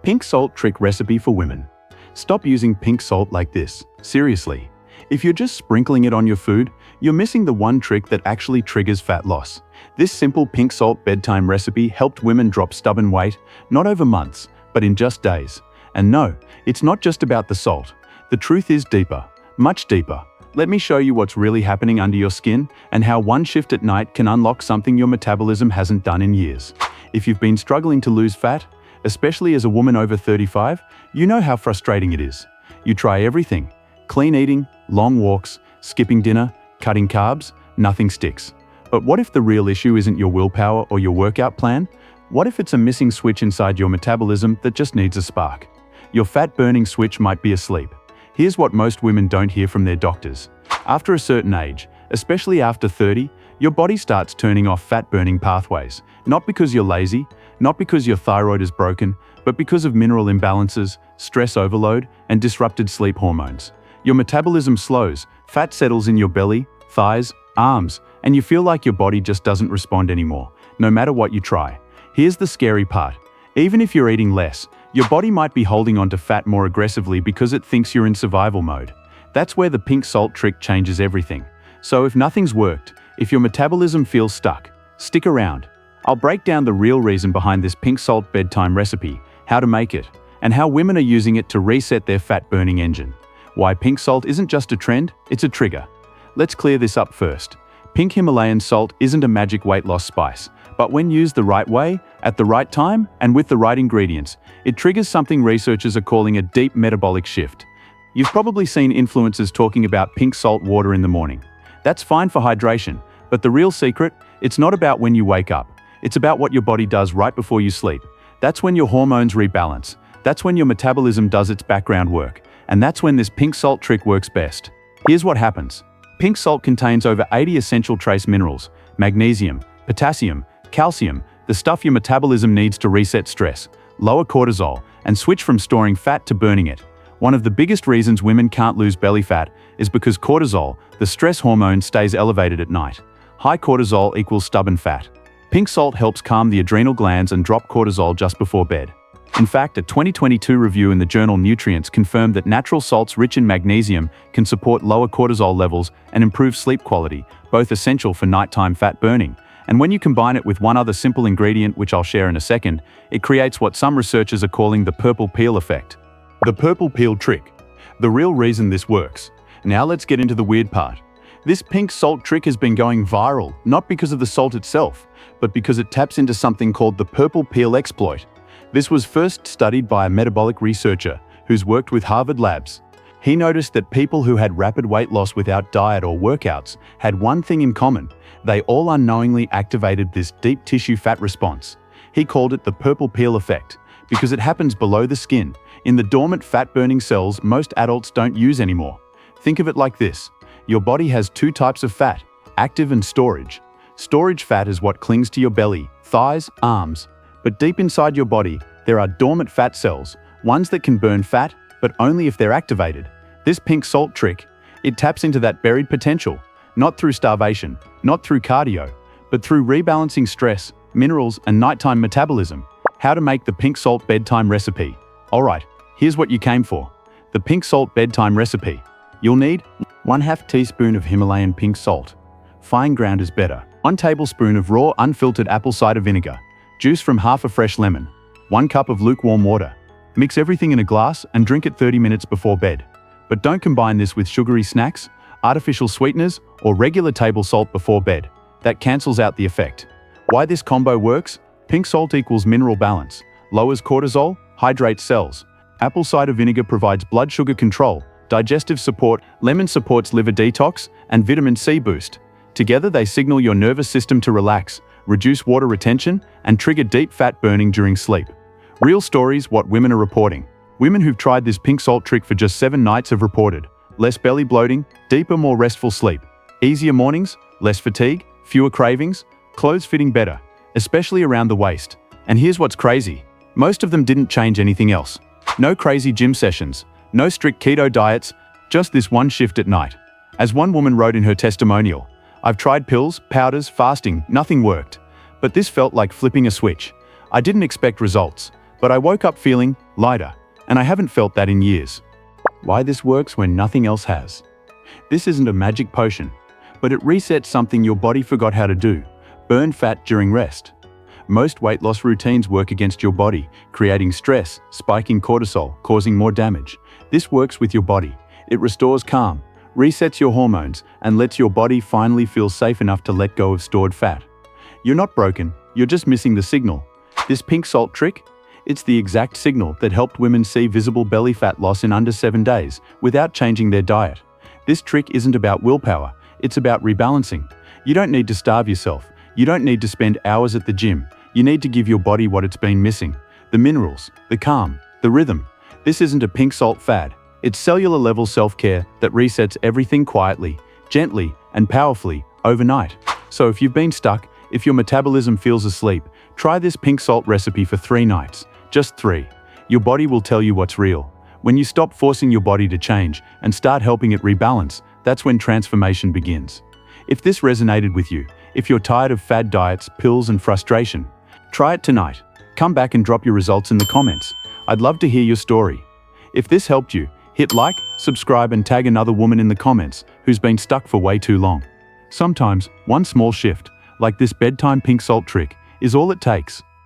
Pink salt trick recipe for women. Stop using pink salt like this. Seriously. If you're just sprinkling it on your food, you're missing the one trick that actually triggers fat loss. This simple pink salt bedtime recipe helped women drop stubborn weight, not over months, but in just days. And no, it's not just about the salt. The truth is deeper, much deeper. Let me show you what's really happening under your skin and how one shift at night can unlock something your metabolism hasn't done in years. If you've been struggling to lose fat, especially as a woman over 35, you know how frustrating it is. You try everything: clean eating, long walks, skipping dinner, cutting carbs, nothing sticks. But what if the real issue isn't your willpower or your workout plan? What if it's a missing switch inside your metabolism that just needs a spark? Your fat-burning switch might be asleep. Here's what most women don't hear from their doctors. After a certain age, especially after 30, your body starts turning off fat-burning pathways. Not because you're lazy, not because your thyroid is broken, but because of mineral imbalances, stress overload, and disrupted sleep hormones. Your metabolism slows, fat settles in your belly, thighs, arms, and you feel like your body just doesn't respond anymore, no matter what you try. Here's the scary part. Even if you're eating less, your body might be holding onto fat more aggressively because it thinks you're in survival mode. That's where the pink salt trick changes everything. So if nothing's worked, if your metabolism feels stuck, stick around. I'll break down the real reason behind this pink salt bedtime recipe, how to make it, and how women are using it to reset their fat-burning engine. Why pink salt isn't just a trend, it's a trigger. Let's clear this up first. Pink Himalayan salt isn't a magic weight loss spice, but when used the right way, at the right time, and with the right ingredients, it triggers something researchers are calling a deep metabolic shift. You've probably seen influencers talking about pink salt water in the morning. That's fine for hydration, but the real secret, it's not about when you wake up. It's about what your body does right before you sleep. That's when your hormones rebalance. That's when your metabolism does its background work. And that's when this pink salt trick works best. Here's what happens. Pink salt contains over 80 essential trace minerals: magnesium, potassium, calcium, the stuff your metabolism needs to reset stress, lower cortisol, and switch from storing fat to burning it. One of the biggest reasons women can't lose belly fat is because cortisol, the stress hormone, stays elevated at night. High cortisol equals stubborn fat. Pink salt helps calm the adrenal glands and drop cortisol just before bed. In fact, a 2022 review in the journal Nutrients confirmed that natural salts rich in magnesium can support lower cortisol levels and improve sleep quality, both essential for nighttime fat burning. And when you combine it with one other simple ingredient, which I'll share in a second, it creates what some researchers are calling the purple peel effect. The purple peel trick. The real reason this works. Now let's get into the weird part. This pink salt trick has been going viral, not because of the salt itself, but because it taps into something called the purple peel exploit. This was first studied by a metabolic researcher who's worked with Harvard labs. He noticed that people who had rapid weight loss without diet or workouts had one thing in common: they all unknowingly activated this deep tissue fat response. He called it the purple peel effect because it happens below the skin, in the dormant fat-burning cells most adults don't use anymore. Think of it like this. Your body has two types of fat: active and storage. Storage fat is what clings to your belly, thighs, arms. But deep inside your body, there are dormant fat cells, ones that can burn fat, but only if they're activated. This pink salt trick, it taps into that buried potential, not through starvation, not through cardio, but through rebalancing stress, minerals, and nighttime metabolism. How to make the pink salt bedtime recipe. Alright, here's what you came for. The pink salt bedtime recipe. You'll need 1/2 teaspoon of Himalayan pink salt. Fine ground is better. 1 tablespoon of raw unfiltered apple cider vinegar. Juice from half a fresh lemon. 1 cup of lukewarm water. Mix everything in a glass and drink it 30 minutes before bed. But don't combine this with sugary snacks, artificial sweeteners, or regular table salt before bed. That cancels out the effect. Why this combo works? Pink salt equals mineral balance, lowers cortisol, hydrates cells. Apple cider vinegar provides blood sugar control, digestive support, lemon supports liver detox, and vitamin C boost. Together they signal your nervous system to relax, reduce water retention, and trigger deep fat burning during sleep. Real stories, what women are reporting. Women who've tried this pink salt trick for just 7 nights have reported less belly bloating, deeper, more restful sleep, easier mornings, less fatigue, fewer cravings, clothes fitting better, especially around the waist. And here's what's crazy. Most of them didn't change anything else. No crazy gym sessions, no strict keto diets, just this one shift at night. As one woman wrote in her testimonial, "I've tried pills, powders, fasting, nothing worked. But this felt like flipping a switch. I didn't expect results, but I woke up feeling lighter, and I haven't felt that in years. Why this works when nothing else has. This isn't a magic potion, but it resets something your body forgot how to do: burn fat during rest. Most weight loss routines work against your body, creating stress, spiking cortisol, causing more damage. This works with your body. It restores calm, resets your hormones, and lets your body finally feel safe enough to let go of stored fat. You're not broken, you're just missing the signal. This pink salt trick? It's the exact signal that helped women see visible belly fat loss in under 7 days without changing their diet. This trick isn't about willpower, it's about rebalancing. You don't need to starve yourself. You don't need to spend hours at the gym. You need to give your body what it's been missing: the minerals, the calm, the rhythm. This isn't a pink salt fad. It's cellular-level self-care that resets everything quietly, gently, and powerfully overnight. So if you've been stuck, if your metabolism feels asleep, try this pink salt recipe for 3 nights. Just 3. Your body will tell you what's real. When you stop forcing your body to change and start helping it rebalance, that's when transformation begins. If this resonated with you, if you're tired of fad diets, pills, and frustration, try it tonight. Come back and drop your results in the comments. I'd love to hear your story. If this helped you, hit like, subscribe, and tag another woman in the comments who's been stuck for way too long. Sometimes, one small shift, like this bedtime pink salt trick, is all it takes.